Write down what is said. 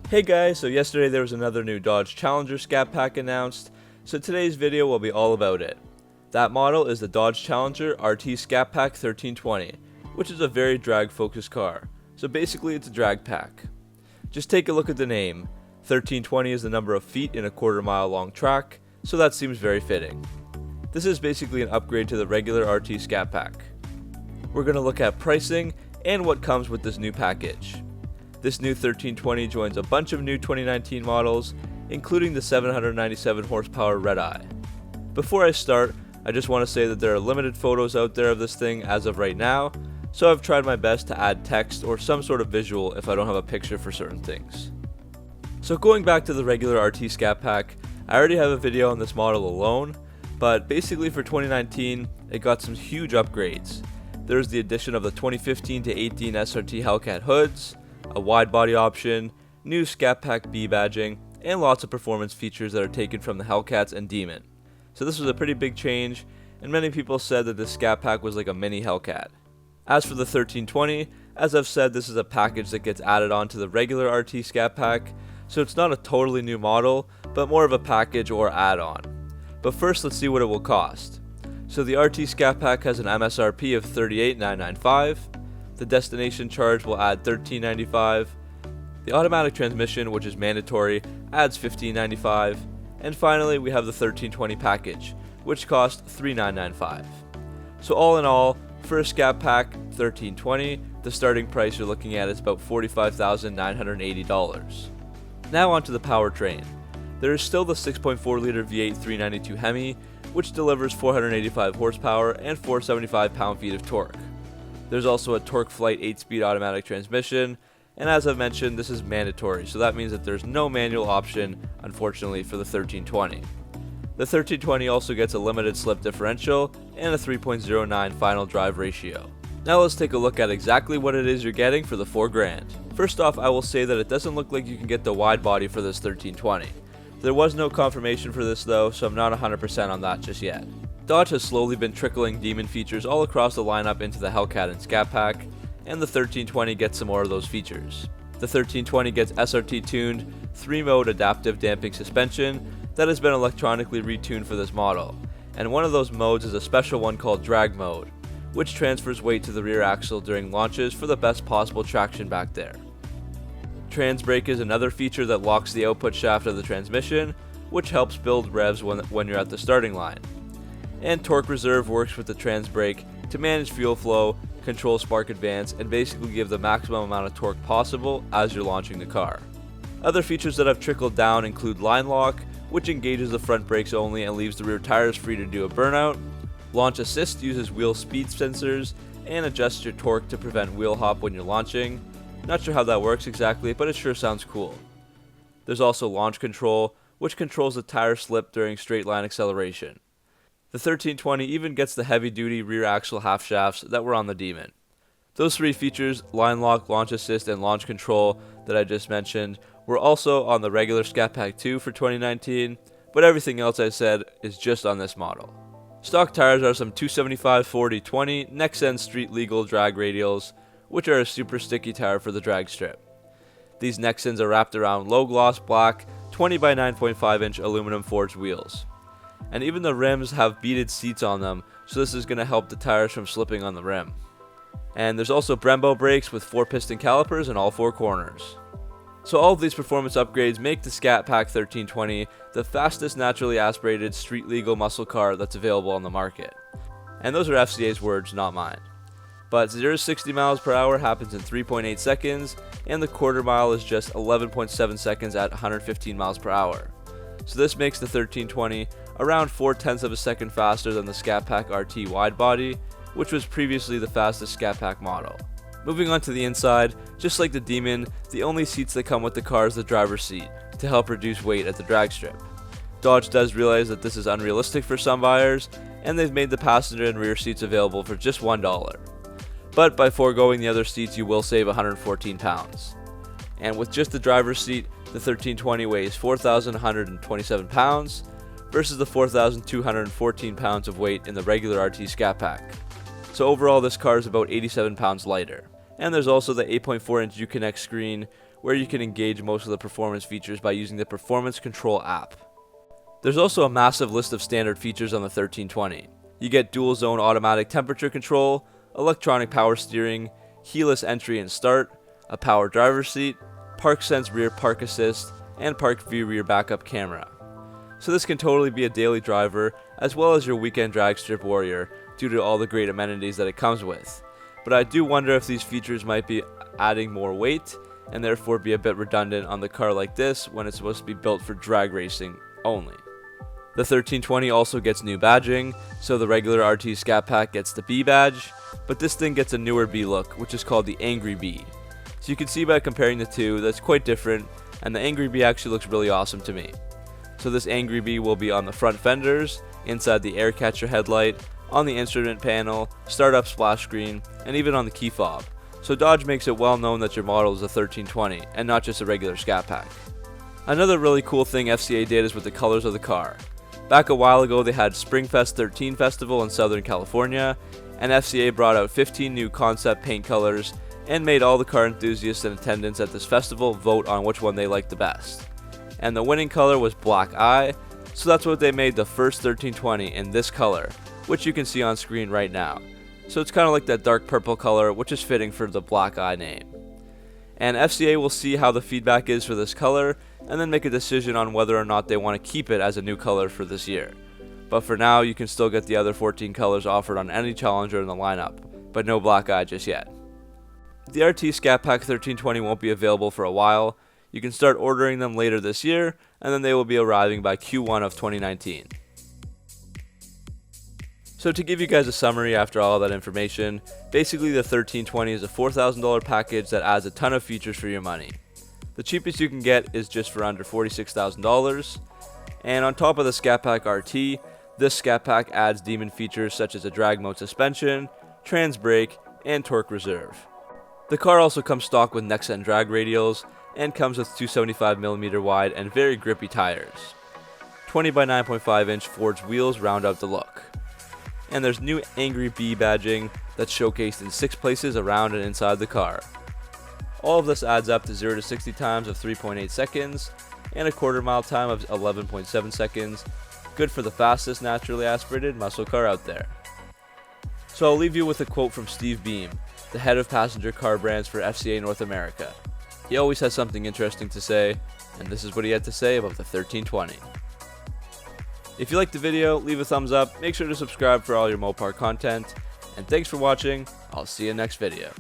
Hey guys, so yesterday there was another new Dodge Challenger Scat Pack announced, so today's video will be all about it. That model is the Dodge Challenger RT Scat Pack 1320, which is a very drag focused car, so basically it's a drag pack. Just take a look at the name. 1320 is the number of feet in a quarter-mile long track, so that seems very fitting. This is basically an upgrade to the regular RT Scat Pack. We're going to look at pricing and what comes with this new package. This new 1320 joins a bunch of new 2019 models, including the 797 horsepower Red-Eye. Before I start, I just want to say that there are limited photos out there of this thing as of right now, so I've tried my best to add text or some sort of visual if I don't have a picture for certain things. So going back to the regular RT Scat Pack, I already have a video on this model alone, but basically for 2019, it got some huge upgrades. There's the addition of the 2015 to 18 SRT Hellcat hoods, a wide body option, new Scat Pack B badging, and lots of performance features that are taken from the Hellcats and Demon. So this was a pretty big change, and many people said that this Scat Pack was like a mini Hellcat. As for the 1320, as I've said, this is a package that gets added on to the regular RT Scat Pack, so it's not a totally new model, but more of a package or add-on. But first, let's see what it will cost. So the RT Scat Pack has an MSRP of $38,995. The destination charge will add $13.95. The automatic transmission, which is mandatory, adds $15.95. And finally, we have the 1320 package, which costs $39.95. So all in all, for a Scat Pack 1320, the starting price you're looking at is about $45,980. Now onto the powertrain. There is still the 6.4-liter V8 392 Hemi, which delivers 485 horsepower and 475 pound-feet of torque. There's also a Torque Flight 8-speed automatic transmission, and as I've mentioned, this is mandatory, so that means that there's no manual option, unfortunately, for the 1320. The 1320 also gets a limited slip differential and a 3.09 final drive ratio. Now let's take a look at exactly what it is you're getting for the $4,000. First off, I will say that it doesn't look like you can get the wide body for this 1320. There was no confirmation for this though, so I'm not 100% on that just yet. Dodge has slowly been trickling Demon features all across the lineup into the Hellcat and Scat Pack, and the 1320 gets some more of those features. The 1320 gets SRT tuned 3-mode adaptive damping suspension that has been electronically retuned for this model, and one of those modes is a special one called drag mode, which transfers weight to the rear axle during launches for the best possible traction back there. Trans brake is another feature that locks the output shaft of the transmission, which helps build revs when you're at the starting line. And Torque Reserve works with the trans brake to manage fuel flow, control spark advance, and basically give the maximum amount of torque possible as you're launching the car. Other features that have trickled down include line lock, which engages the front brakes only and leaves the rear tires free to do a burnout. Launch assist uses wheel speed sensors and adjusts your torque to prevent wheel hop when you're launching. Not sure how that works exactly, but it sure sounds cool. There's also launch control, which controls the tire slip during straight line acceleration. The 1320 even gets the heavy-duty rear axle half shafts that were on the Demon. Those three features, line lock, launch assist, and launch control that I just mentioned, were also on the regular Scat Pack 2 for 2019, but everything else I said is just on this model. Stock tires are some 275/40/20 Nexen street legal drag radials, which are a super sticky tire for the drag strip. These Nexens are wrapped around low gloss black 20 by 9.5 inch aluminum forged wheels. And even the rims have beaded seats on them, so this is going to help the tires from slipping on the rim. And there's also Brembo brakes with 4-piston calipers in all 4 corners. So all of these performance upgrades make the Scat Pack 1320 the fastest naturally aspirated street legal muscle car that's available on the market. And those are FCA's words, not mine. But 0 to 60 miles per hour happens in 3.8 seconds, and the quarter mile is just 11.7 seconds at 115 miles per hour. So this makes the 1320 around 0.4 of a second faster than the Scat Pack RT wide body, which was previously the fastest Scat Pack model. Moving on to the inside, just like the Demon, the only seats that come with the car is the driver's seat, to help reduce weight at the drag strip. Dodge does realize that this is unrealistic for some buyers, and they've made the passenger and rear seats available for just $1. But by foregoing the other seats, you will save 114 pounds. And with just the driver's seat, the 1320 weighs 4,127 pounds versus the 4,214 pounds of weight in the regular RT Scat Pack. So overall, this car is about 87 pounds lighter. And there's also the 8.4-inch Uconnect screen, where you can engage most of the performance features by using the Performance Control app. There's also a massive list of standard features on the 1320. You get dual zone automatic temperature control, electronic power steering, keyless entry and start, a power driver's seat, Park Sense rear park assist, and Park View rear backup camera. So this can totally be a daily driver as well as your weekend drag strip warrior due to all the great amenities that it comes with. But I do wonder if these features might be adding more weight and therefore be a bit redundant on the car like this when it's supposed to be built for drag racing only. The 1320 also gets new badging, so the regular RT Scat Pack gets the B badge, but this thing gets a newer B look, which is called the Angry B. So you can see by comparing the two, that's quite different, and the Angry B actually looks really awesome to me. So this Angry B will be on the front fenders, inside the air catcher headlight, on the instrument panel, startup splash screen, and even on the key fob. So Dodge makes it well known that your model is a 1320, and not just a regular Scat Pack. Another really cool thing FCA did is with the colors of the car. Back a while ago they had Springfest 13 Festival in Southern California, and FCA brought out 15 new concept paint colors and made all the car enthusiasts in attendance at this festival vote on which one they liked the best. And the winning color was Black Eye, so that's what they made the first 1320 in this color, which you can see on screen right now. So it's kind of like that dark purple color, which is fitting for the Black Eye name. And FCA will see how the feedback is for this color and then make a decision on whether or not they want to keep it as a new color for this year. But for now, you can still get the other 14 colors offered on any Challenger in the lineup, but no Black Eye just yet. The RT Scat Pack 1320 won't be available for a while. You can start ordering them later this year, and then they will be arriving by Q1 of 2019. So to give you guys a summary after all that information, basically the 1320 is a $4,000 package that adds a ton of features for your money. The cheapest you can get is just for under $46,000, and on top of the Scat Pack RT, this Scat Pack adds demon features such as a drag mode suspension, trans brake, and torque reserve. The car also comes stock with next-gen drag radials, and comes with 275mm wide and very grippy tires. 20 by 9.5 inch forged wheels round out the look. And there's new Angry B badging that's showcased in 6 places around and inside the car. All of this adds up to 0 to 60 times of 3.8 seconds and a quarter mile time of 11.7 seconds, good for the fastest naturally aspirated muscle car out there. So I'll leave you with a quote from Steve Beahm, the head of passenger car brands for FCA North America. He always has something interesting to say, and this is what he had to say about the 1320. If you liked the video, leave a thumbs up, make sure to subscribe for all your Mopar content, and thanks for watching. I'll see you next video.